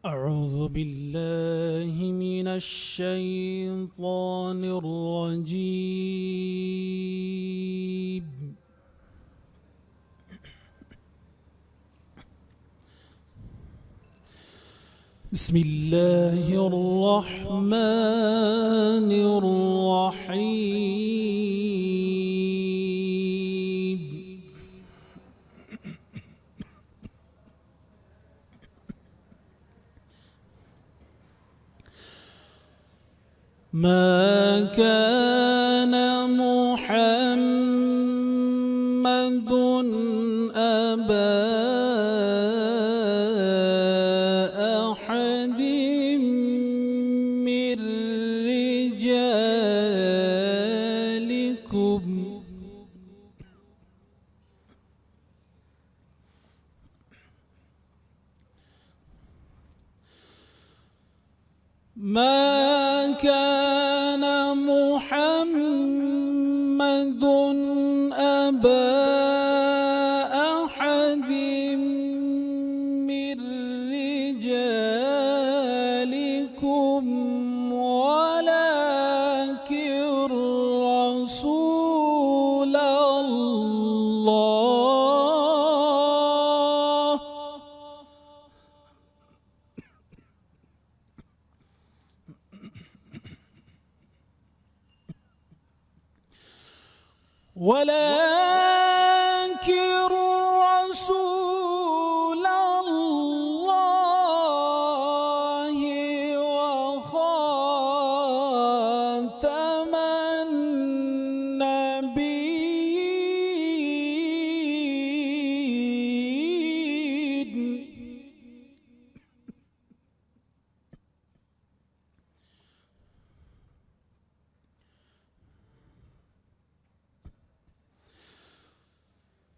أعوذ بالله من الشيطان الرجيم. بسم الله الرحمن الرحيم. ما كان محمد أبا أحد من رجالكم ما كان محمد أبا أحد من رجالكم ولكن رسول الله ولكن رسول الله وخاتم النبيين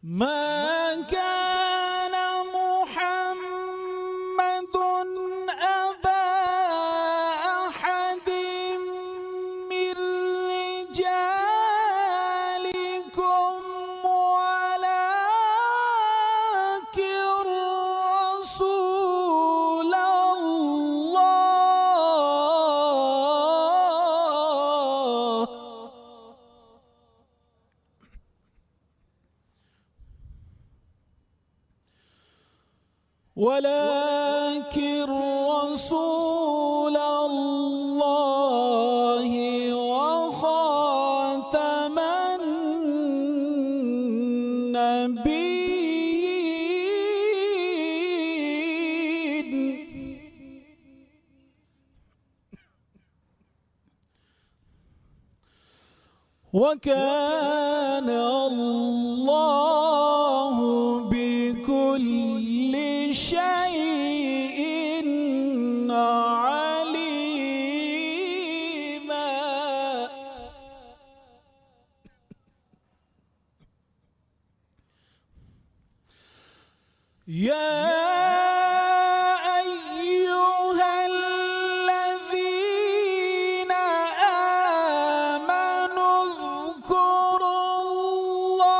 ما كان محمد أبا أحد من رجالكم ولكن رسول الله ولكن رسول الله وخاتم النبيين وكان الله بكل شيء عليما. يا أيها الذين آمنوا اذكروا الله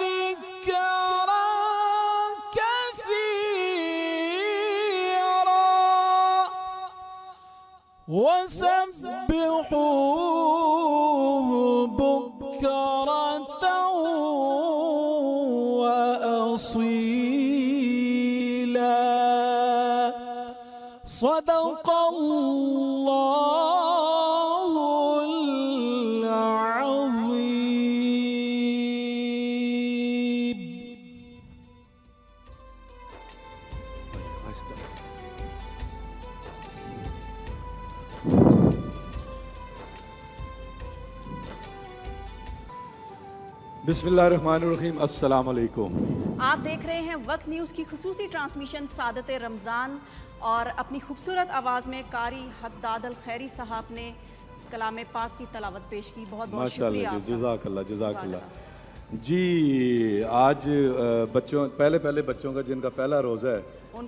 ذكرا كثيرا وسبحوه بكرة وأصيلا. صدق الله العظيم. بسم اللہ الرحمن الرحیم. السلام علیکم. آپ دیکھ رہے ہیں وقت نیوز کی خصوصی ٹرانسمیشن سعادت رمضان، اور اپنی خوبصورت آواز میں قاری حداد الخیری صاحب نے کلام پاک کی تلاوت پیش کی. بہت بہت شکریہ. ماشاءاللہ، جزاک اللہ جزاک اللہ. جی آج پہلے بچوں کا جن کا پہلا روزہ ہے ان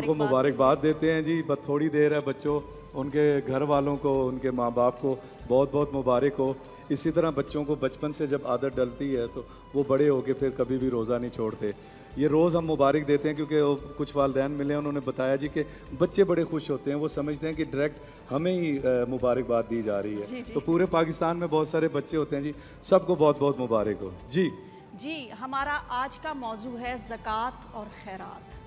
کو مبارکباد دیتے ہیں. جی بس تھوڑی دیر ہے بچوں، ان کے گھر والوں کو, ان کے ماں باپ کو بہت بہت مبارک ہو. اسی طرح بچوں کو بچپن سے جب عادت ڈلتی ہے تو وہ بڑے ہو کے پھر کبھی بھی روزہ نہیں چھوڑتے. یہ روز ہم مبارک دیتے ہیں کیونکہ وہ کچھ والدین ملے, انہوں نے بتایا جی کہ بچے بڑے خوش ہوتے ہیں, وہ سمجھتے ہیں کہ ڈائریکٹ ہمیں ہی مبارکباد دی جا رہی ہے. تو پورے پاکستان میں بہت سارے بچے ہوتے ہیں جی, سب کو بہت بہت مبارک ہو. جی ہمارا آج کا موضوع ہے زکوٰۃ اور خیرات.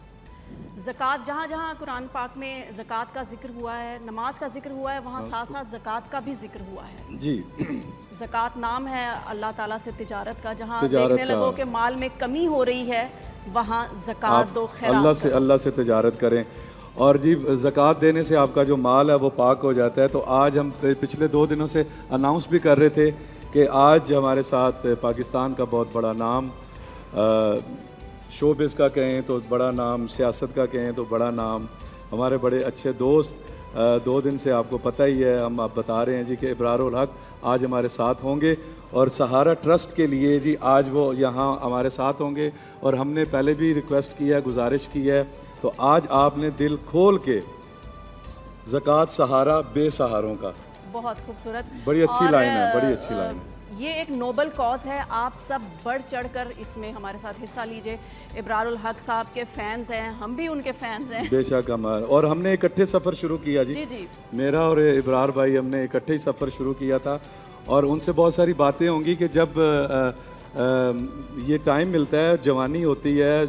زکوٰۃ, جہاں جہاں قرآن پاک میں زکوٰۃ کا ذکر ہوا ہے, نماز کا ذکر ہوا ہے, وہاں ساتھ ساتھ زکوٰۃ کا بھی ذکر ہوا ہے. جی زکوٰۃ نام ہے اللہ تعالیٰ سے تجارت کا, جہاں دیکھنے لگو کہ مال میں کمی ہو رہی ہے وہاں زکوٰۃ دو, خیرات اللہ سے تجارت کریں. اور جی زکوٰۃ دینے سے آپ کا جو مال ہے وہ پاک ہو جاتا ہے. تو آج ہم پچھلے 2 دنوں سے اناؤنس بھی کر رہے تھے کہ آج ہمارے ساتھ پاکستان کا بہت بڑا نام, شوبز کا کہیں تو بڑا نام, سیاست کا کہیں تو بڑا نام, ہمارے بڑے اچھے دوست 2 دن سے آپ کو پتہ ہی ہے, ہم آپ بتا رہے ہیں جی کہ ابرار الحق آج ہمارے ساتھ ہوں گے. اور سہارا ٹرسٹ کے لیے جی آج وہ یہاں ہمارے ساتھ ہوں گے. اور ہم نے پہلے بھی ریکویسٹ کی ہے, گزارش کی ہے, تو آج آپ نے دل کھول کے زکوٰۃ سہارا بے سہاروں کا, بہت خوبصورت, بڑی اچھی لائن ہے, بڑی اچھی لائن ہے. یہ ایک نوبل کاز ہے, آپ سب بڑھ چڑھ کر اس میں ہمارے ساتھ حصہ لیجئے. ابرار الحق صاحب کے فینز ہیں, ہم بھی ان کے فینز ہیں بے شک. اور ہم نے اکٹھے سفر شروع کیا جی, میرا اور ابرار بھائی ہم نے اکٹھے ہی سفر شروع کیا تھا. اور ان سے بہت ساری باتیں ہوں گی کہ جب یہ ٹائم ملتا ہے, جوانی ہوتی ہے,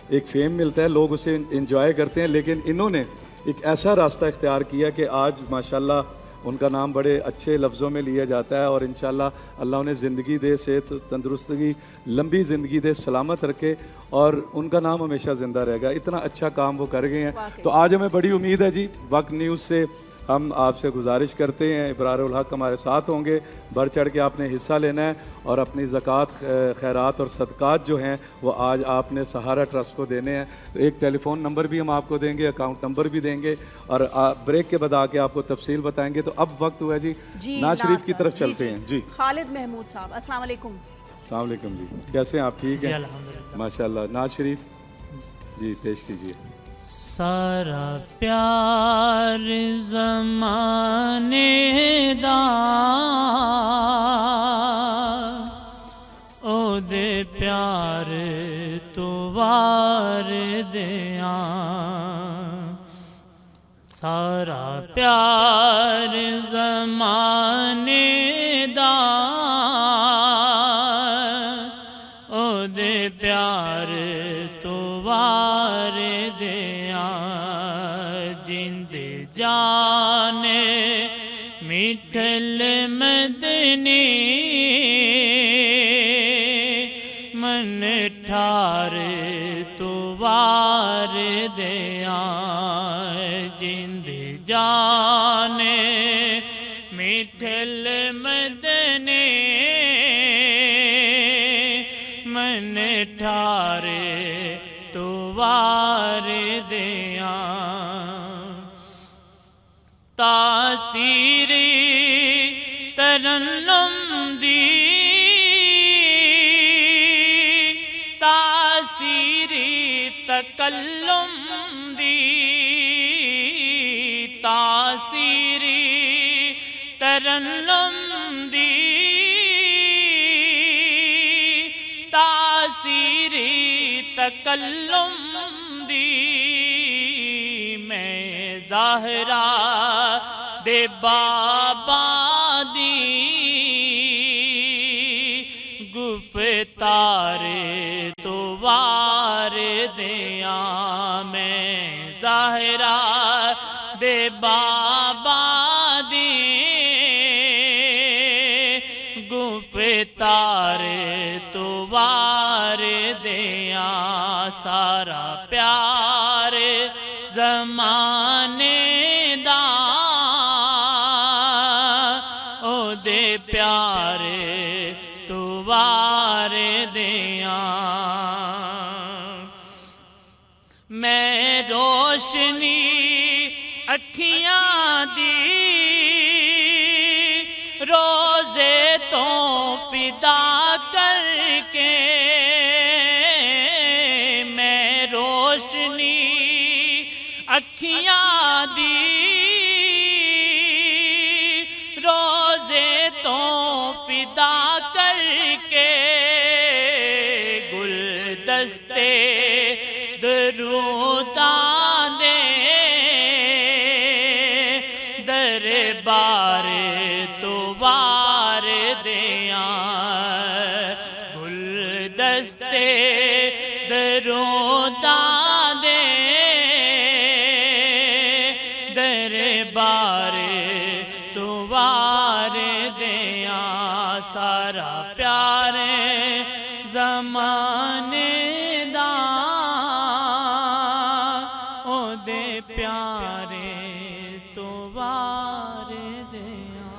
ایک فیم ملتا ہے, لوگ اسے انجوائے کرتے ہیں, لیکن انہوں نے ایک ایسا راستہ اختیار کیا کہ آج ماشاءاللہ ان کا نام بڑے اچھے لفظوں میں لیا جاتا ہے. اور انشاءاللہ اللہ انہیں زندگی دے, صحت, تندرستگی, لمبی زندگی دے, سلامت رکھے, اور ان کا نام ہمیشہ زندہ رہے گا. اتنا اچھا کام وہ کر گئے ہیں. تو آج ہمیں بڑی امید ہے جی, وقت نیوز سے ہم آپ سے گزارش کرتے ہیں, ابرار الحق ہمارے ساتھ ہوں گے, بڑھ چڑھ کے آپ نے حصہ لینا ہے, اور اپنی زکوٰۃ, خیرات اور صدقات جو ہیں وہ آج آپ نے سہارا ٹرسٹ کو دینے ہیں. ایک ٹیلی فون نمبر بھی ہم آپ کو دیں گے, اکاؤنٹ نمبر بھی دیں گے, اور بریک کے بعد آ کے آپ کو تفصیل بتائیں گے. تو اب وقت ہوا جی ناز شریف کی طرف چلتے ہیں. جی خالد محمود صاحب, السلام علیکم. السلام علیکم جی, کیسے ہیں آپ؟ ٹھیک ہیں ماشاء اللہ. ناز شریف جی پیش کیجیے. سارا پیار زمانے دا او دے پیار تو وار دیاں, سارا پیار زمانے دا او دے پیار تو وار دیاں, جند جانے مٹھل مدنی من ٹھار تو وار دیاں, جند جانے مٹھل مدنی من ٹھار تو وار دیاں. تاثیری ترنم دی, تاثیری تکلم دی, تاثیری ترنم دی, تاثیری تکلم دی, میں ظاہرہ دے بابا دی گفتار تو وار دیاں, میں ظاہرہ دے بابا دی گفتار تو وار دیاں. سارا پیار زمانے دا او دے پیار تو وار دیاں. میں روشنی اکھیاں دی روزے تو فدا کر کے, میں روشنی اکھیاں دی دروداں دے دربار تو وار دیاں گلدستے دروداں دے دربار تو وار دیاں سارا پیار زمانے دا او دے پیارے تو وار دیاں.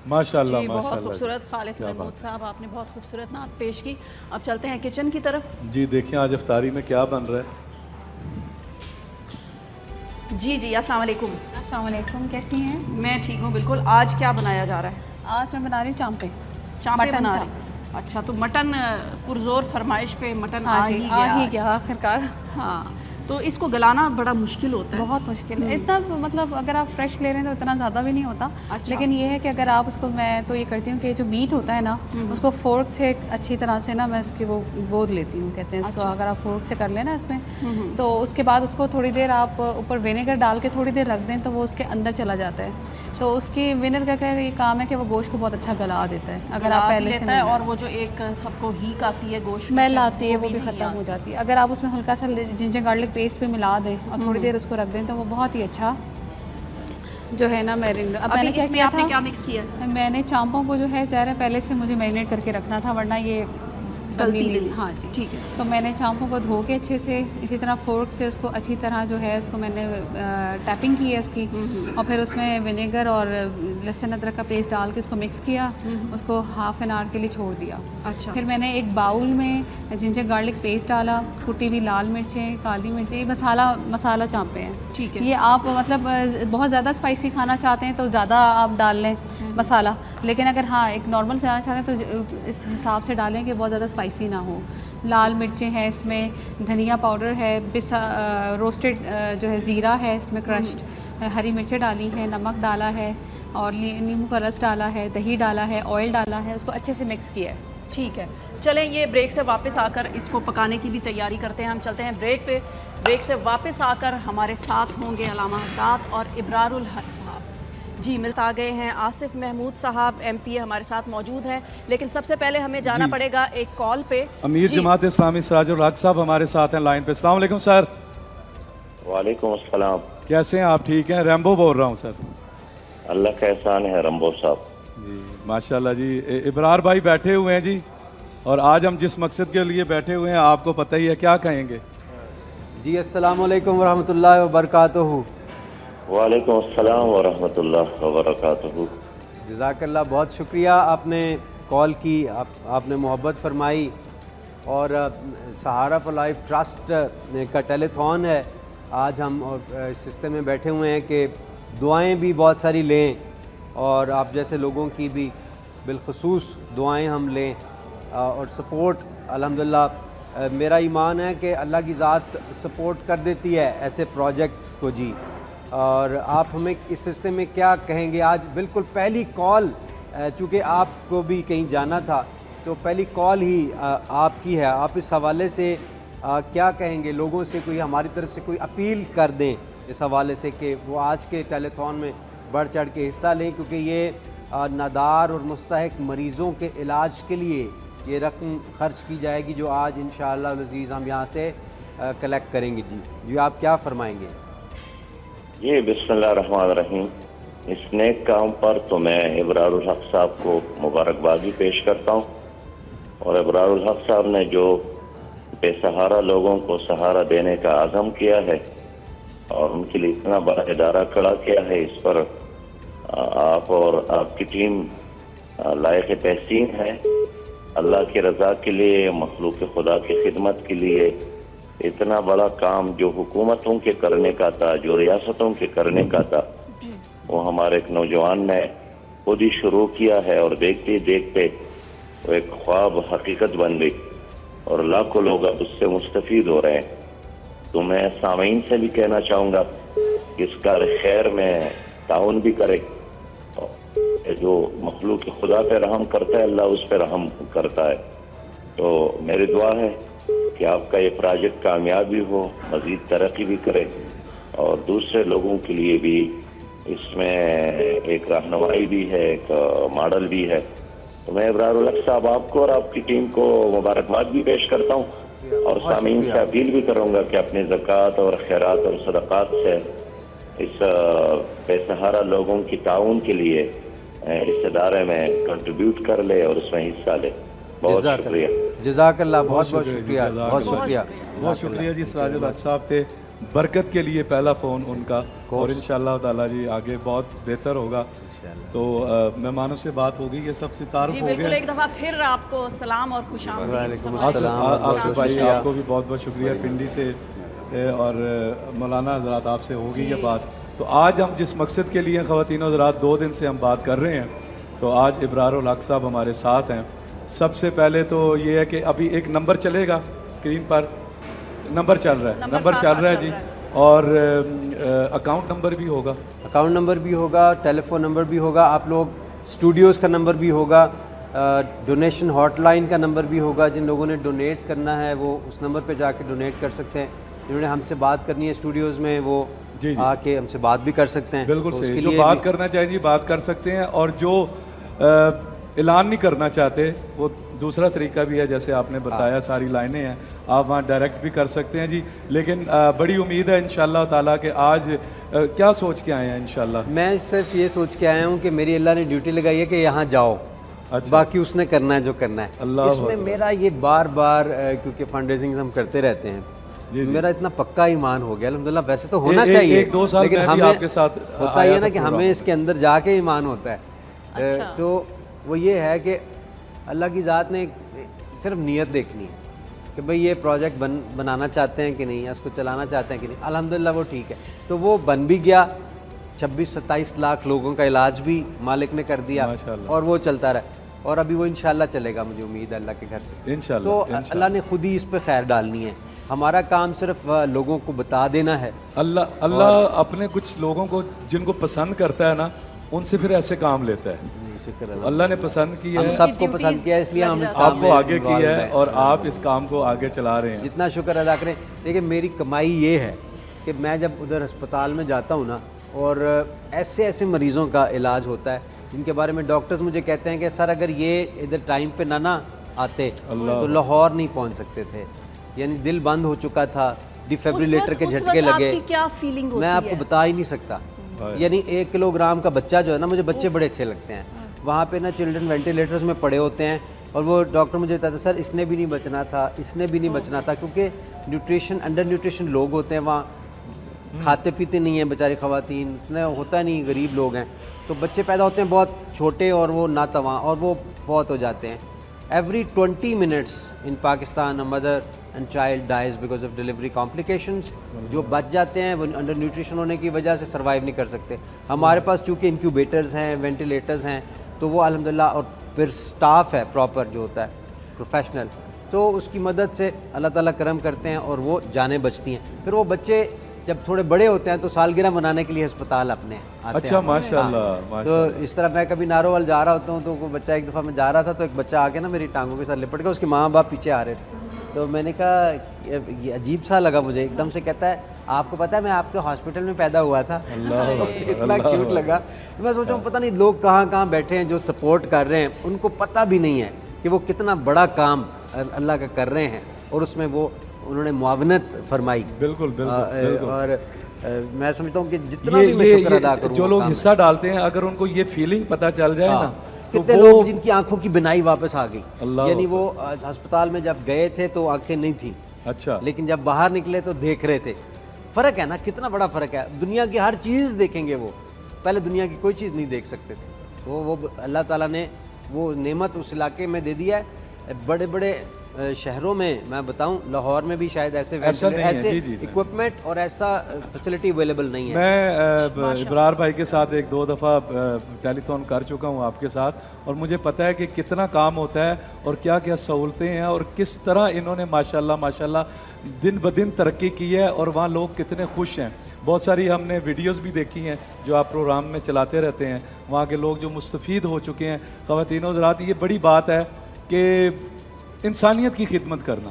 ماشاءاللہ جی بہت ماشاءاللہ. خوبصورت خالد کیا محمود بات. صاحب، آپ نے بہت خوبصورت نعت پیش کی. اب چلتے ہیں کچن کی طرف. جی دیکھیں آج افطاری میں کیا بن رہا ہے. جی جی السلام علیکم. السلام علیکم، کیسی ہیں؟ میں ٹھیک ہوں بالکل. آج کیا بنایا جا رہا ہے؟ آج میں بنا رہی ہوں چامپے. چانپے بنا رہے ہیں. اچھا تو مٹن پرزور فرمائش پہ مٹن ہاں جی، آ ہی آج. گیا آخرکار. ہاں تو اس کو گلانا بڑا مشکل ہوتا ہے. بہت مشکل ہے اتنا، مطلب اگر آپ فریش لے رہے ہیں تو اتنا زیادہ بھی نہیں ہوتا. اچھا. لیکن یہ ہے کہ اگر آپ اس کو، میں تو یہ کرتی ہوں کہ جو میٹ ہوتا ہے نا اس کو فورک سے اچھی طرح سے نا میں اس کی وہ گود لیتی ہوں کہتے ہیں اس کو. اگر آپ فورک سے کر لیں نا اس میں تو اس کے بعد اس کو تھوڑی دیر آپ اوپر وینیگر ڈال کے تھوڑی دیر رکھ دیں تو وہ اس کے اندر چلا جاتا ہے. تو اس کی وینیگر کا یہ کام ہے کہ وہ گوشت کو بہت اچھا گلا دیتا ہے. اگر آپ پہلے سے اور وہ جو ایک سب کو ہیک آتی ہے گوشت اسمیل آتی ہے وہ بھی ختم ہو جاتی ہے. اگر آپ اس میں ہلکا سا جنجر گارلک پیسٹ بھی ملا دیں اور تھوڑی دیر اس کو رکھ دیں تو وہ بہت ہی اچھا جو ہے نا میرینیٹ. اب میں نے کیا کیا تھا، کیا مکس کیا؟ میں نے چامپوں کو جو ہے ظاہر ہے پہلے سے مجھے میرینیٹ کر کے رکھنا تھا ورنہ یہ غلطی نہیں. ہاں جی ٹھیک ہے. تو میں نے چامپوں کو دھو کے اچھے سے اسی طرح فورک سے اس کو اچھی طرح جو ہے اس کو میں نے ٹیپنگ کی ہے اس کی، اور پھر اس میں ونیگر اور لہسن ادرک کا پیسٹ ڈال کے اس کو مکس کیا، اس کو ہاف این آور کے لیے چھوڑ دیا. اچھا. پھر میں نے ایک باؤل میں جنجر گارلک پیسٹ ڈالا، کٹی ہوئی لال مرچیں، کالی مرچیں، یہ مسالہ چانپے ہیں. ٹھیک ہے. یہ آپ مطلب بہت زیادہ اسپائسی کھانا چاہتے ہیں تو زیادہ آپ ڈال لیں مسالہ، لیکن اگر ہاں ایک نارمل چاہنا چاہتے ہیں تو اس حساب سے ڈالیں کہ بہت زیادہ اسپائسی نہ ہو. لال مرچیں ہیں اس میں، دھنیا پاؤڈر ہے، روسٹڈ جو ہے زیرہ ہے اس میں کرشڈ، ہری مرچیں ڈالی ہیں، نمک ڈالا ہے اور نیمبو کا رس ڈالا ہے، دہی ڈالا ہے، آئل ڈالا ہے، اس کو اچھے سے مکس کیا ہے. ٹھیک ہے. چلیں یہ بریک سے واپس آ کر اس کو پکانے کی بھی تیاری کرتے ہیں. ہم چلتے ہیں بریک پہ. بریک سے واپس آ کر ہمارے ساتھ ہوں گے علامہ حضرات اور ابرار الحق صاحب. جی ملتا آ گئے ہیں آصف محمود صاحب MP ہمارے ساتھ موجود ہیں، لیکن سب سے پہلے ہمیں جانا پڑے گا ایک کال پہ. امیر جماعت اسلامی سراج الحق صاحب ہمارے ساتھ ہیں لائن پہ. السلام علیکم سر. وعلیکم السلام. کیسے ہیں آپ؟ ٹھیک ہیں؟ ریمبو بول رہا ہوں سر. اللہ کا احسان ہے رمبو صاحب. جی ماشاءاللہ جی. ابرار بھائی بیٹھے ہوئے ہیں جی، اور آج ہم جس مقصد کے لیے بیٹھے ہوئے ہیں آپ کو پتہ ہی ہے، کیا کہیں گے؟ جی السلام علیکم ورحمۃ اللہ وبرکاتہ. وعلیکم السلام ورحمۃ اللہ وبرکاتہ. جزاک اللہ، بہت شکریہ آپ نے کال کی، آپ نے محبت فرمائی. اور سہارا فار لائف ٹرسٹ کا ٹیلیتھون ہے آج، ہم اور اس سسٹم میں بیٹھے ہوئے ہیں کہ دعائیں بھی بہت ساری لیں اور آپ جیسے لوگوں کی بھی بالخصوص دعائیں ہم لیں اور سپورٹ. الحمدللہ میرا ایمان ہے کہ اللہ کی ذات سپورٹ کر دیتی ہے ایسے پروجیکٹس کو جی. اور آپ ہمیں اس سسٹم میں کیا کہیں گے؟ آج بالکل پہلی کال، چونکہ آپ کو بھی کہیں جانا تھا تو پہلی کال ہی آپ کی ہے. آپ اس حوالے سے کیا کہیں گے لوگوں سے؟ کوئی ہماری طرف سے کوئی اپیل کر دیں اس حوالے سے کہ وہ آج کے ٹیلیتھون میں بڑھ چڑھ کے حصہ لیں، کیونکہ یہ نادار اور مستحق مریضوں کے علاج کے لیے یہ رقم خرچ کی جائے گی جو آج انشاءاللہ العزیز ہم یہاں سے کلیکٹ کریں گے. جی آپ کیا فرمائیں گے؟ جی بسم اللہ الرحمن الرحیم. اس نیک کام پر تو میں ابرار الحق صاحب کو مبارکبادی پیش کرتا ہوں، اور ابرار الحق صاحب نے جو بے سہارا لوگوں کو سہارا دینے کا عزم کیا ہے اور ان کے لیے اتنا بڑا ادارہ کھڑا کیا ہے، اس پر آپ اور آپ کی ٹیم لائق تحسین ہے. اللہ کی رضا کے لیے، مخلوق خدا کی خدمت کے لیے اتنا بڑا کام جو حکومتوں کے کرنے کا تھا، جو ریاستوں کے کرنے کا تھا، وہ ہمارے ایک نوجوان نے خود ہی شروع کیا ہے، اور دیکھتے دیکھتے وہ ایک خواب حقیقت بن گئی اور لاکھوں لوگ اب اس سے مستفید ہو رہے ہیں. تو میں سامعین سے بھی کہنا چاہوں گا کہ اس کار خیر میں تعاون بھی کرے. جو مخلوق خدا پہ رحم کرتا ہے اللہ اس پہ رحم کرتا ہے. تو میری دعا ہے کہ آپ کا یہ پروجیکٹ کامیابی ہو, مزید ترقی بھی کرے اور دوسرے لوگوں کے لیے بھی اس میں ایک رہنمائی بھی ہے, ایک ماڈل بھی ہے. تو میں ابرار الحق صاحب آپ کو اور آپ کی ٹیم کو مبارکباد بھی پیش کرتا ہوں اور سامعین سے اپیل بھی کروں گا کہ اپنے زکوٰۃ اور خیرات اور صدقات سے اس بے سہارا لوگوں کی تعاون کے لیے اس ادارے میں کنٹریبیوٹ کر لے اور اس میں حصہ لے. بہت شکریہ. جزاک اللہ, بہت بہت شکریہ, بہت شکریہ, بہت شکریہ جی. سراج الحق صاحب تھے, برکت کے لیے پہلا فون ان کا, اور انشاءاللہ تعالیٰ جی آگے بہت بہتر ہوگا. تو مہمانوں سے بات ہوگی, یہ سب سے تعارف جی ہو بالکل, گیا. ایک دفعہ پھر آپ کو سلام اور خوش آمدید. وعلیکم آصف بھائی آپ کو بھی بہت بہت شکریہ پنڈی سے, اور مولانا حضرات آپ سے ہوگی یہ بات. تو آج ہم جس مقصد کے لیے خواتین حضرات 2 دن سے ہم بات کر رہے ہیں, تو آج ابرار الحق صاحب ہمارے ساتھ ہیں. سب سے پہلے تو یہ ہے کہ ابھی ایک نمبر چلے گا اسکرین پر, نمبر چل رہا ہے جی, اور اکاؤنٹ نمبر بھی ہوگا, اکاؤنٹ نمبر بھی ہوگا, ٹیلی فون نمبر بھی ہوگا, آپ لوگ اسٹوڈیوز کا نمبر بھی ہوگا, ڈونیشن ہاٹ لائن کا نمبر بھی ہوگا. جن لوگوں نے ڈونیٹ کرنا ہے وہ اس نمبر پہ جا کے ڈونیٹ کر سکتے ہیں. جنہوں نے ہم سے بات کرنی ہے اسٹوڈیوز میں وہ آ کے ہم سے بات بھی کر سکتے ہیں. بالکل صحیح, جو بات کرنا چاہیے بات کر سکتے ہیں, اور جو اعلان نہیں کرنا چاہتے وہ دوسرا طریقہ بھی ہے, جیسے آپ نے بتایا ساری لائنیں ہیں, آپ وہاں ڈائریکٹ بھی کر سکتے ہیں جی. لیکن بڑی امید ہے انشاءاللہ تعالیٰ کہ آج کیا سوچ کے آئے ہیں انشاءاللہ؟ میں صرف یہ سوچ کے آیا ہوں کہ میری اللہ نے ڈیوٹی لگائی ہے کہ یہاں جاؤ, باقی اس نے کرنا ہے جو کرنا ہے. اس میں میرا یہ بار بار کیونکہ فنڈ ریزنگ ہم کرتے رہتے ہیں, میرا اتنا پکا ایمان ہو گیا الحمدللہ. ویسے تو ہونا چاہیے, لیکن ہمیں ہوتا ہے نا کہ ہمیں اس کے اندر جا کے ایمان ہوتا ہے. تو وہ یہ ہے کہ اللہ کی ذات نے صرف نیت دیکھنی ہے کہ بھئی یہ پروجیکٹ بنانا چاہتے ہیں کہ نہیں, اس کو چلانا چاہتے ہیں کہ نہیں. الحمدللہ وہ ٹھیک ہے. تو وہ بن بھی گیا, 26-27 لاکھ لوگوں کا علاج بھی مالک نے کر دیا, اور وہ چلتا رہا, اور ابھی وہ انشاءاللہ چلے گا, مجھے امید ہے اللہ کے گھر سے انشاءاللہ. تو اللہ نے خود ہی اس پہ خیر ڈالنی ہے. ہمارا کام صرف لوگوں کو بتا دینا ہے. اللہ اپنے کچھ لوگوں کو جن کو پسند کرتا ہے نا, ان سے پھر ایسے کام لیتا ہے. اللہ نے پسند کیا ہے, ہم سب کو پسند کیا ہے, اس لیے ہم اس آپ کو آگے کیا ہے, اور آپ اس کام کو آگے چلا رہے ہیں. جتنا شکر ادا کریں. دیکھیں میری کمائی یہ ہے کہ میں جب ادھر ہسپتال میں جاتا ہوں نا, اور ایسے مریضوں کا علاج ہوتا ہے جن کے بارے میں ڈاکٹرز مجھے کہتے ہیں کہ سر اگر یہ ادھر ٹائم پہ نہ آتے تو لاہور نہیں پہنچ سکتے تھے, یعنی دل بند ہو چکا تھا, ڈیفیبریلیٹر کے جھٹکے لگے. میں آپ کو بتا ہی نہیں سکتا. یعنی 1 کلو گرام کا بچہ جو ہے نا, مجھے بچے بڑے اچھے لگتے ہیں. وہاں پہ نا چلڈرن وینٹیلیٹرز میں پڑے ہوتے ہیں, اور وہ ڈاکٹر مجھے بتاتے ہیں سر اس نے بھی نہیں بچنا تھا, اس نے بھی نہیں بچنا تھا, کیونکہ نیوٹریشن انڈر نیوٹریشن لوگ ہوتے ہیں وہاں, کھاتے پیتے نہیں ہیں بیچاری خواتین, اتنا ہوتا نہیں, غریب لوگ ہیں. تو بچے پیدا ہوتے ہیں بہت چھوٹے اور وہ ناتواں, اور وہ فوت ہو جاتے ہیں. Every 20 minutes in Pakistan mother and child dies because of delivery complications. جو بچ جاتے ہیں وہ انڈر نیوٹریشن ہونے کی وجہ سے سروائیو نہیں کر سکتے. ہمارے پاس چونکہ انکیوبیٹرز ہیں, وینٹیلیٹرز ہیں, تو وہ الحمدللہ, اور پھر سٹاف ہے پراپر جو ہوتا ہے پروفیشنل, تو اس کی مدد سے اللہ تعالیٰ کرم کرتے ہیں اور وہ جانیں بچتی ہیں. پھر وہ بچے جب تھوڑے بڑے ہوتے ہیں تو سالگرہ منانے کے لیے ہسپتال اپنے آتے ہیں. اچھا ماشاءاللہ. تو اس طرح میں کبھی ناروال جا رہا ہوتا ہوں تو کوئی بچہ, ایک دفعہ میں جا رہا تھا تو ایک بچہ آ کے نا میری ٹانگوں کے ساتھ لپٹ گیا, اس کے ماں باپ پیچھے آ رہے تھے. تو میں نے کہا یہ عجیب سا لگا مجھے, ایک دم سے کہتا ہے آپ کو پتہ ہے میں آپ کے ہاسپٹل میں پیدا ہوا تھا. اتنا کیوٹ لگا. میں سوچا ہوں پتہ نہیں لوگ کہاں کہاں بیٹھے ہیں جو سپورٹ کر رہے ہیں, ان کو پتہ بھی نہیں ہے کہ وہ کتنا بڑا کام اللہ کا کر رہے ہیں, اور اس میں وہ انہوں نے معاونت فرمائی. بالکل. اور میں سمجھتا ہوں کہ جتنا بھی میں شکر ادا کروں, جو لوگ حصہ ڈالتے ہیں اگر ان کو یہ فیلنگ پتہ چل جائے نا, کتنے لوگ جن کی آنکھوں کی بینائی واپس آ گئی. یعنی وہ ہسپتال میں جب گئے تھے تو آنکھیں نہیں تھیں, اچھا, لیکن جب باہر نکلے تو دیکھ رہے تھے. فرق ہے نا, کتنا بڑا فرق ہے. دنیا کی ہر چیز دیکھیں گے, وہ پہلے دنیا کی کوئی چیز نہیں دیکھ سکتے تھے. وہ اللہ تعالیٰ نے وہ نعمت اس علاقے میں دے دیا ہے. بڑے بڑے شہروں میں میں بتاؤں, لاہور میں بھی شاید ایسے اکوپمنٹ اور ایسا فیسلٹی اویلیبل نہیں ہے. میں ابرار بھائی کے ساتھ 1-2 دفعہ ٹیلی فون کر چکا ہوں آپ کے ساتھ, اور مجھے پتہ ہے کہ کتنا کام ہوتا ہے اور کیا کیا سہولتیں ہیں, اور کس طرح انہوں نے ماشاءاللہ دن بدن ترقی کی ہے, اور وہاں لوگ کتنے خوش ہیں. بہت ساری ہم نے ویڈیوز بھی دیکھی ہیں جو آپ پروگرام میں چلاتے رہتے ہیں, وہاں کے لوگ جو مستفید ہو چکے ہیں. خواتین و حضرات, یہ بڑی بات ہے کہ انسانیت کی خدمت کرنا,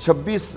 26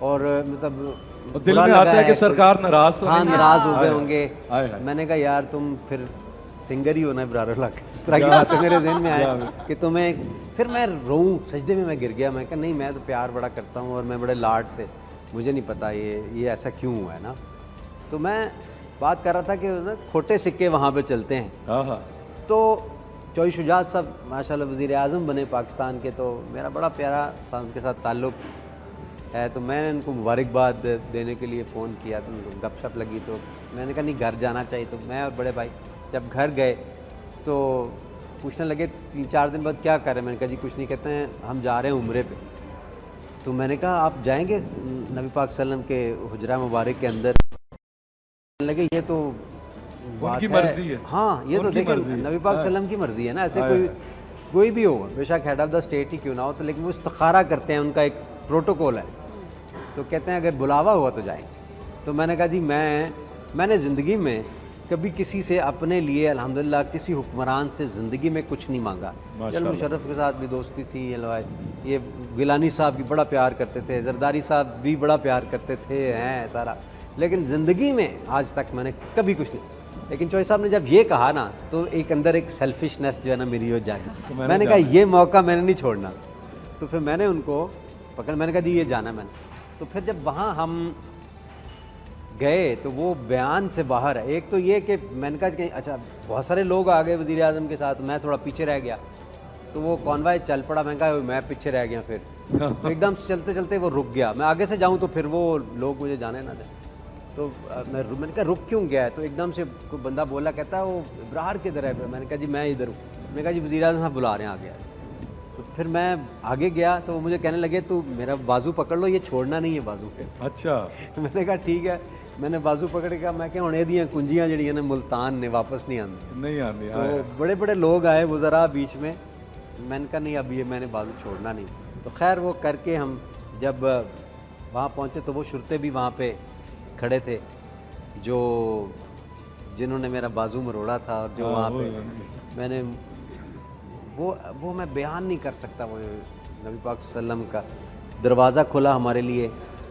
اور مطلب دل میں آتا ہے کہ سرکار ناراض تو ہاں نہیں؟ ناراض ہو گئے ہوں گے. میں نے کہا یار تم پھر سنگر ہی ہونا ہے ابرار اللہ کا. اس طرح کی باتیں میرے ذہن میں آئے کہ تمہیں پھر میں روؤں, سجدے میں گر گیا. میں کہا نہیں, میں تو پیار بڑا کرتا ہوں اور میں بڑے لاڈ سے, مجھے نہیں پتا یہ ایسا کیوں ہوا ہے نا. تو میں بات کر رہا تھا کہ کھوٹے سکے وہاں پہ چلتے ہیں. تو چوئی شجاعت صاحب ماشاءاللہ وزیر اعظم بنے پاکستان کے, تو میرا بڑا پیارا ان کے ساتھ تعلق ہے. تو میں نے ان کو مبارکباد دینے کے لیے فون کیا, تو ان کو گپ شپ لگی. تو میں نے کہا نہیں گھر جانا چاہیے. تو میں اور بڑے بھائی جب گھر گئے تو پوچھنے لگے 3-4 دن بعد کیا کر رہے ہیں. میں نے کہا جی کچھ نہیں. کہتے ہیں ہم جا رہے ہیں عمرے پہ. تو میں نے کہا آپ جائیں گے نبی پاک صلی اللہ علیہ وسلم کے حجرہ مبارک کے اندر؟ لگے یہ تو ان کی مرضی ہے. ہاں یہ تو دیکھیں نبی پاک صلی اللہ علیہ وسلم کی مرضی ہے نا. ایسے کوئی بھی ہو, بے شک ہیڈ آف دا اسٹیٹ ہی کیوں نہ ہو, تو لیکن وہ استخارہ کرتے ہیں, ان کا ایک پروٹوکول ہے. تو کہتے ہیں اگر بلاوا ہوا تو جائیں. تو میں نے کہا جی میں نے زندگی میں کبھی کسی سے اپنے لیے الحمدللہ کسی حکمران سے زندگی میں کچھ نہیں مانگا. جلال مشرف کے ساتھ بھی دوستی تھی, یہ گیلانی صاحب بھی بڑا پیار کرتے تھے, زرداری صاحب بھی بڑا پیار کرتے تھے, ہیں سارا. لیکن زندگی میں آج تک میں نے کبھی کچھ نہیں. لیکن چوئی صاحب نے جب یہ کہا نا, تو ایک اندر ایک سیلفشنس جو ہے نا میری ہو جاگی. میں نے کہا یہ موقع میں نے نہیں چھوڑنا. تو پھر میں نے ان کو پکڑ, میں نے کہا جی یہ جانا میں نے. تو پھر جب وہاں ہم گئے تو وہ بیان سے باہر ہے. ایک تو یہ کہ میں نے کہا کہ اچھا بہت سارے لوگ آ گئے وزیر اعظم کے ساتھ, میں تھوڑا پیچھے رہ گیا. تو وہ کانوائے چل پڑا, میں کہا میں پیچھے رہ گیا. پھر ایک دم چلتے چلتے وہ رک گیا. میں آگے سے جاؤں تو پھر وہ لوگ مجھے جانے نہ دیں. تو میں نے کہا رک کیوں گیا ہے؟ تو ایک دم سے کوئی بندہ بولا, کہتا ہے وہ ابرار کدھر ہے؟ میں نے کہا جی میں ادھر ہوں. میں نے کہا جی وزیر اعظم صاحب بلا رہے ہیں آگے. تو پھر میں آگے گیا تو وہ مجھے کہنے لگے تو میرا بازو پکڑ لو, یہ چھوڑنا نہیں ہے بازو پہ. اچھا. میں نے کہا ٹھیک ہے. میں نے بازو پکڑ کے میں کہ ہوں یہ کنجیاں جڑی ہیں ملتان نے واپس نہیں آتی. تو بڑے بڑے لوگ آئے وزراء بیچ میں. میں نے کہا نہیں اب یہ میں نے بازو چھوڑنا نہیں. تو خیر وہ کر کے ہم جب وہاں پہنچے تو وہ شرطے بھی وہاں پہ کھڑے تھے جنہوں نے میرا بازو مروڑا تھا. اور جو وہاں پہ میں نے وہ میں بیان نہیں کر سکتا. وہ نبی پاک صلی اللہ علیہ وسلم کا دروازہ کھلا ہمارے لیے.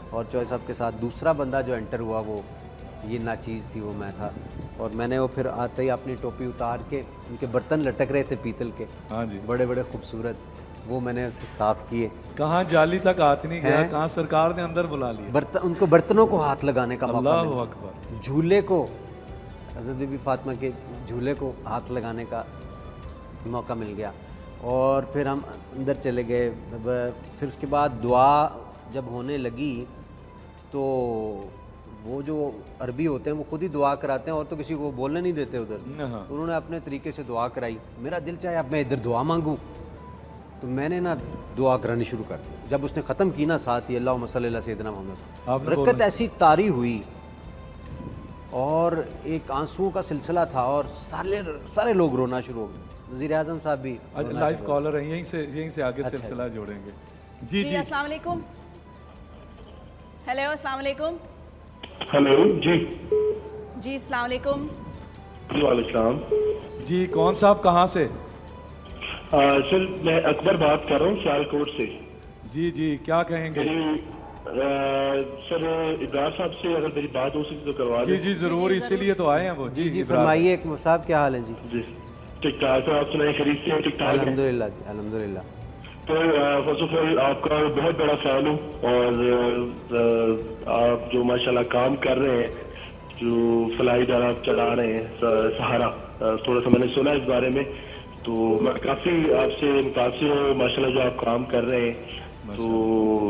اور چوئی صاحب کے ساتھ دوسرا بندہ جو انٹر ہوا وہ یہ ناچیز تھی, وہ میں تھا. اور میں نے وہ پھر آتے ہی اپنی ٹوپی اتار کے, ان کے برتن لٹک رہے تھے پیتل کے, ہاں جی بڑے بڑے خوبصورت, وہ میں نے اسے صاف کیے. کہاں جالی تک ہاتھ نہیں گیا, کہاں سرکار نے اندر بلا لیا. ان کو برتنوں کو ہاتھ لگانے کا موقع اللہ ملا. اکبر. جھولے کو, حضرت بی بی فاطمہ کے جھولے کو ہاتھ لگانے کا موقع مل گیا. اور پھر ہم اندر چلے گئے. پھر اس کے بعد دعا جب ہونے لگی تو وہ جو عربی ہوتے ہیں وہ خود ہی دعا کراتے ہیں, اور تو کسی کو بولنے نہیں دیتے ادھر. انہوں نے اپنے طریقے سے دعا کرائی. میرا دل چاہے اب میں ادھر دعا مانگوں, تو میں نے نا دعا کرانی شروع کر دی. جب اس نے ختم کی نا ساتھ ہی اللہم صلی اللہ سیدنا محمد, رکعت ایسی طاری ہوئی اور ایک آنسوؤں کا سلسلہ تھا, اور سارے لوگ رونا شروع ہو گئے. وزیر اعظم صاحب بھی لائیو کالر ہیں, یہیں سے آگے سلسلہ جوڑیں گے. جی السلام علیکم. ہیلو السلام علیکم. ہیلو جی السلام علیکم. وعلیکم السلام. جی کون صاحب کہاں سے؟ سر میں اکبر بات کر رہا ہوں سیالکوٹ سے. جی کیا کہیں گے؟ سر ابرار صاحب سے اگر میری بات ہو سکتی تو کروا دیں. جی ضرور, اسی لیے تو آئے ہیں وہ. جی فرمائیے صاحب, کیا حال ہے؟ جی ٹھیک ٹھاک سر, آپ سنائیں خرید سے ٹھیک ٹھاک؟ الحمدللہ جی الحمدللہ. تو فرسٹ آف آل آپ کا بہت بڑا فین ہوں, اور آپ جو ماشاءاللہ کام کر رہے ہیں, جو فلائی ادارہ آپ چلا رہے ہیں سہارا, تھوڑا سا میں نے سنا اس بارے میں, تو میں کافی آپ سے متاثر ہوں ماشاءاللہ جو آپ کام کر رہے ہیں. تو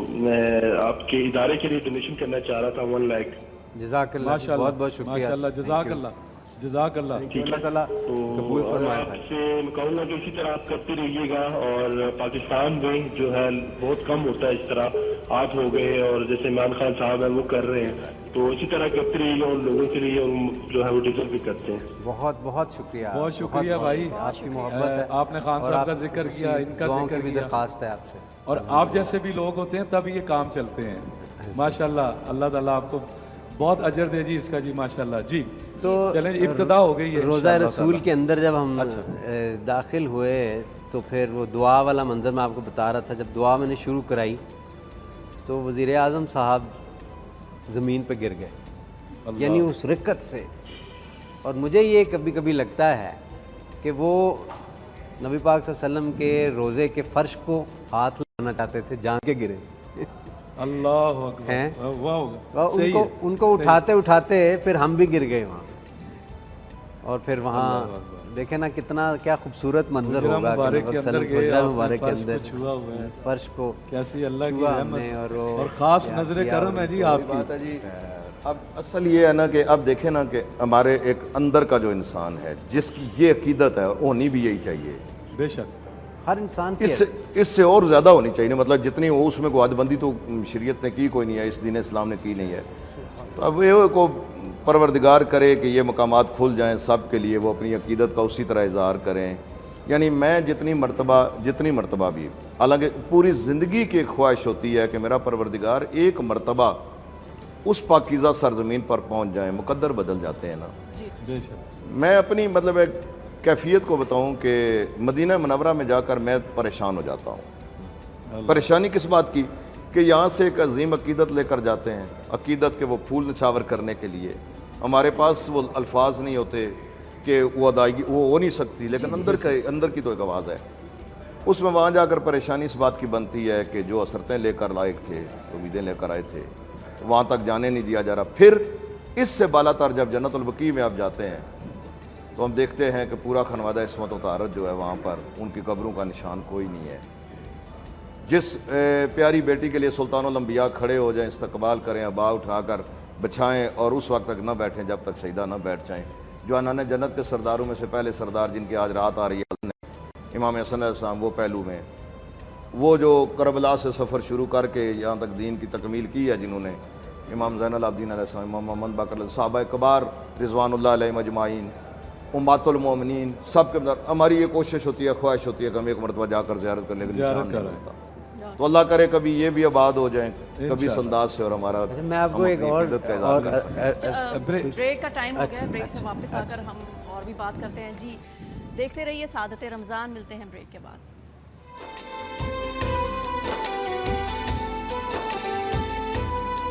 میں آپ کے ادارے کے لیے ڈونیشن کرنا چاہ رہا تھا 1 لاکھ. جزاک اللہ, بہت بہت شکریہ. ماشاءاللہ, جزاک اللہ. اللہ تعالیٰ قبول فرمائے. آپ سے میں کہوں گا کہ اسی طرح آپ کرتے رہیے گا, اور پاکستان میں جو ہے بہت کم ہوتا ہے اس طرح, آپ ہو گئے اور جیسے عمران خان صاحب ہیں وہ کر رہے ہیں, تو اسی طرح کرتے رہیے گا, اور لوگوں کے لیے جو ہے وہ ڈیزرو بھی کرتے ہیں. بہت بہت شکریہ. بہت شکریہ بھائی, آپ کی محبت ہے. آپ نے خان صاحب کا ذکر کیا, ان کا ذکر بھی درخواست ہے آپ سے, اور آپ جیسے بھی لوگ ہوتے ہیں تب یہ کام چلتے ہیں. ماشاءاللہ, اللہ تعالیٰ آپ کو بہت اجر دے جی اس کا. جی ماشاءاللہ. جی تو چلیں ابتدا ہو گئی ہے. روزہ رسول کے اندر جب ہم داخل ہوئے تو پھر وہ دعا والا منظر میں آپ کو بتا رہا تھا. جب دعا میں نے شروع کرائی تو وزیر اعظم صاحب زمین پہ گر گئے، یعنی اس رکت سے. اور مجھے یہ کبھی کبھی لگتا ہے کہ وہ نبی پاک صلی اللہ علیہ وسلم کے روزے کے فرش کو ہاتھ لگانا چاہتے تھے، جان کے گرے. اللہ اکبر، واہ، ان کو اٹھاتے اٹھاتے پھر ہم بھی گر گئے وہاں. اور پھر وہاں دیکھیں نا کتنا کیا خوبصورت منظر ہوگا حجرہ مبارک کے اندر فرش کو کیسی اللہ کی رحمت اور خاص نظر کرم ہے جی آپ کی. اب اصل یہ ہے نا کہ اب دیکھیں نا کہ ہمارے ایک اندر کا جو انسان ہے جس کی یہ عقیدت ہے، اور ہونی بھی یہی چاہیے بے شک، ہر انسان اس سے اور زیادہ ہونی چاہیے. مطلب جتنی وہ اس میں کوئی حد بندی تو شریعت نے کی کوئی نہیں ہے، اس دین اسلام نے کی نہیں ہے. تو اب یہ کو پروردگار کرے کہ یہ مقامات کھل جائیں سب کے لیے، وہ اپنی عقیدت کا اسی طرح اظہار کریں. یعنی میں جتنی مرتبہ بھی، حالانکہ پوری زندگی کی ایک خواہش ہوتی ہے کہ میرا پروردگار ایک مرتبہ اس پاکیزہ سرزمین پر پہنچ جائیں. مقدر بدل جاتے ہیں نا. بے شک. میں اپنی مطلب ایک کیفیت کو بتاؤں کہ مدینہ منورہ میں جا کر میں پریشان ہو جاتا ہوں. پریشانی کس بات کی کہ یہاں سے ایک عظیم عقیدت لے کر جاتے ہیں، عقیدت کے وہ پھول نچھاور کرنے کے لیے ہمارے پاس وہ الفاظ نہیں ہوتے کہ وہ ادائیگی وہ ہو نہیں سکتی، لیکن اندر کی تو ایک آواز ہے. اس میں وہاں جا کر پریشانی اس بات کی بنتی ہے کہ جو اثرتیں لے کر لائق تھے، امیدیں لے کر آئے تھے، وہاں تک جانے نہیں دیا جا رہا. پھر اس سے بالا تر جب جنت البقیع میں آپ جاتے ہیں تو ہم دیکھتے ہیں کہ پورا خانوادہ عصمت و طہارت جو ہے وہاں پر ان کی قبروں کا نشان کوئی نہیں ہے. جس پیاری بیٹی کے لیے سلطان الانبیاء کھڑے ہو جائیں، استقبال کریں، ابا اٹھا کر بچھائیں اور اس وقت تک نہ بیٹھیں جب تک شہیدہ نہ بیٹھ جائیں. جو انان جنت کے سرداروں میں سے پہلے سردار جن کی آج رات آ رہی ہے، امام حسن علیہ السلام، وہ پہلو میں وہ جو کربلا سے سفر شروع کر کے یہاں تک دین کی تکمیل کی ہے، جنہوں نے امام زین العابدین علیہ السلام، امام محمد باقر، صحابہ کبار رضوان اللہ علیہ مجمعین، امات المومنین، سب کے اندر ہماری یہ کوشش ہوتی ہے، خواہش ہوتی ہے کہ ہم ایک مرتبہ جا کر زیارت کرنے کا نشان نہیں ملتا. تو اللہ کرے کبھی یہ بھی آباد ہو جائیں کبھی اس انداز سے. اور ہمارا میں آپ کو ایک اور بریک کا ٹائم ہو گیا ہے، بریک سے واپس آ کر ہم اور بھی بات کرتے ہیں. جی دیکھتے رہیے سعادت رمضان، ملتے ہیں بریک کے بعد.